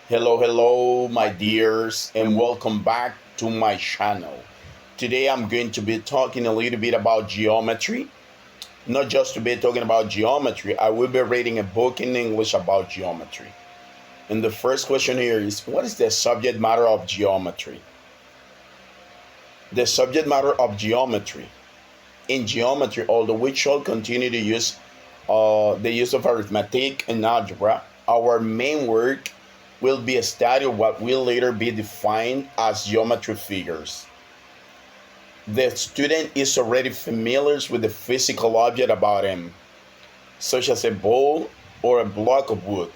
Hello, my dears, and welcome back to my channel. Today I'm going to be talking a little bit about geometry. Not just to be talking about geometry, I will be reading a book in English about geometry. And the first question here is, what is the subject matter of geometry? The subject matter of geometry. In geometry, although we shall continue to use the use of arithmetic and algebra, our main work will be a study of what will later be defined as geometry figures. The student is already familiar with the physical object about him, such as a bowl or a block of wood.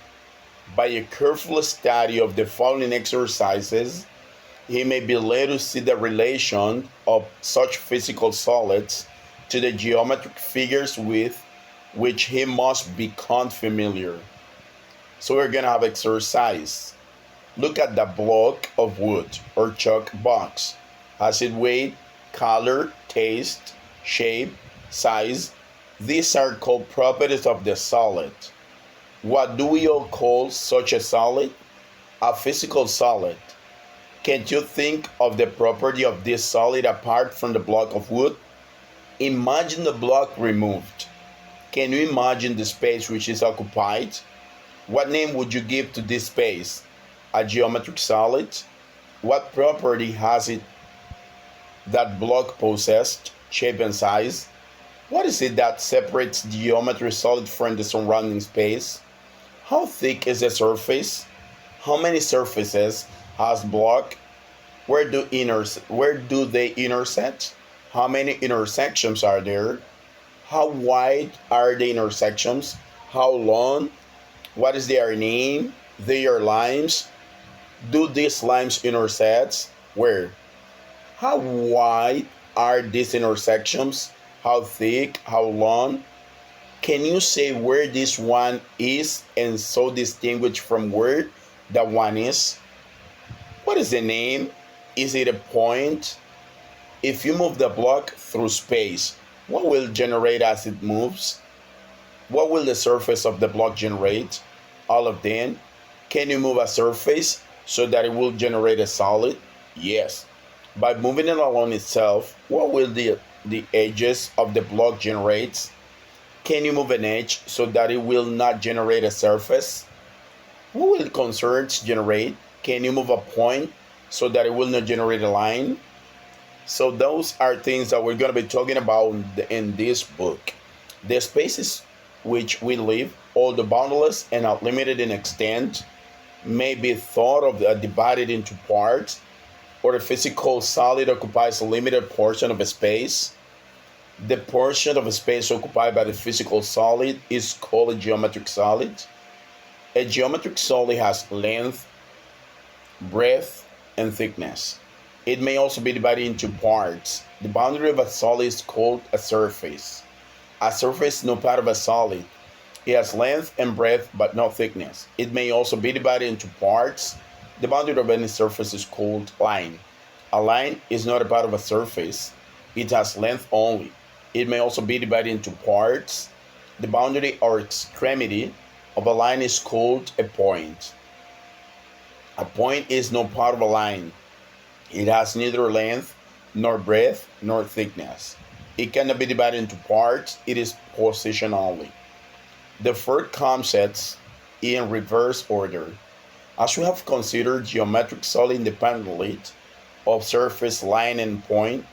By a careful study of the following exercises, he may be led to see the relation of such physical solids to the geometric figures with which he must become familiar. So we're gonna have exercise. Look at the block of wood or chalk box. Has it weight, color, taste, shape, size? These are called properties of the solid. What do we all call such a solid? A physical solid. Can't you think of the property of this solid apart from the block of wood? Imagine the block removed. Can you imagine the space which is occupied? What name would you give to this space? A geometric solid? What property has it that block possessed, shape and size? What is it that separates the geometric solid from the surrounding space? How thick is the surface? How many surfaces has block? Where do they intersect? How many intersections are there? How wide are the intersections? How long? What is their name? Their lines? Do these lines intersect? Where? How wide are these intersections? How thick? How long? Can you say where this one is and so distinguish from where that one is? What is the name? Is it a point? If you move the block through space, what will generate as it moves? What will the surface of the block generate? All of them. Can you move a surface so that it will generate a solid? Yes. By moving it along itself, what will the edges of the block generate? Can you move an edge so that it will not generate a surface? What will concerns generate? Can you move a point so that it will not generate a line? So those are things that we're going to be talking about in this book. The spaces which we live, although boundless and unlimited in extent, may be thought of divided into parts, or a physical solid occupies a limited portion of a space. The portion of a space occupied by the physical solid is called a geometric solid. A geometric solid has length, breadth, and thickness. It may also be divided into parts. The boundary of a solid is called a surface. A surface is no part of a solid. It has length and breadth but no thickness. It may also be divided into parts. The boundary of any surface is called line. A line is not a part of a surface. It has length only. It may also be divided into parts. The boundary or extremity of a line is called a point. A point is no part of a line. It has neither length, nor breadth, nor thickness. It cannot be divided into parts. It is position only. The third concepts in reverse order. As we have considered geometric solid independently of surface, line, and point,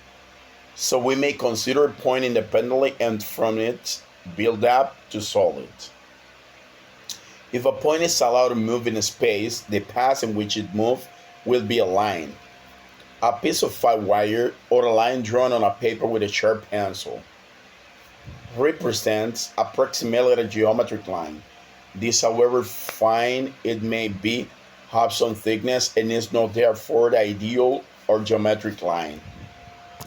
so we may consider point independently and from it build up to solid. If a point is allowed to move in a space, the path in which it moves will be a line. A piece of fine wire or a line drawn on a paper with a sharp pencil represents approximately a geometric line. This, however fine it may be, has some thickness and is not therefore the ideal or geometric line.